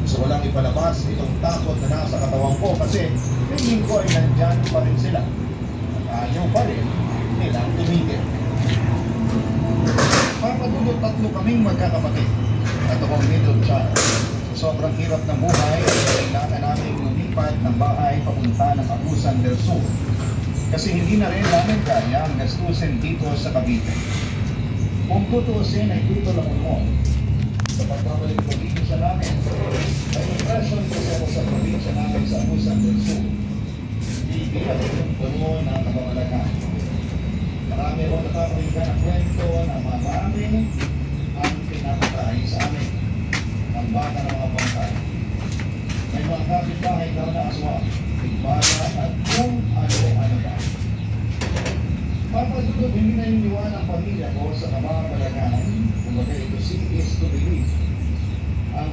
Gusto ko lang ipalabas itong takot na nasa katawan ko kasi tingin ko ay nandyan pa rin sila. At ayaw pa rin nilang tumigil. Papatulot 3 kaming magkakapatid at akong middle child. Sa sobrang hirap ng buhay, kailangan namin lumipat ng bahay papunta ng Agusan del Sur. Kasi hindi na rin namin kaya ang gastusin dito sa Cavite. Kung tutuusin ay dito lang mo. Sa pagkabalik probinsya namin, may impression kasi ako sa probinsya namin sa Agusan del Sur. Hindi at yung puno na kapamalakan. Marami rin nakakarigan ang kwento ng mga maraming ang pinapatahay sa amin. Ang bata ng mga bangkay. May mga kapitbahay daw na aswang, bigmana at kung ano-ano pa. Papadulog, hindi na iniwan ang pamilya ko sa kamamalakan. Kumbaga ito si is to believe. Ang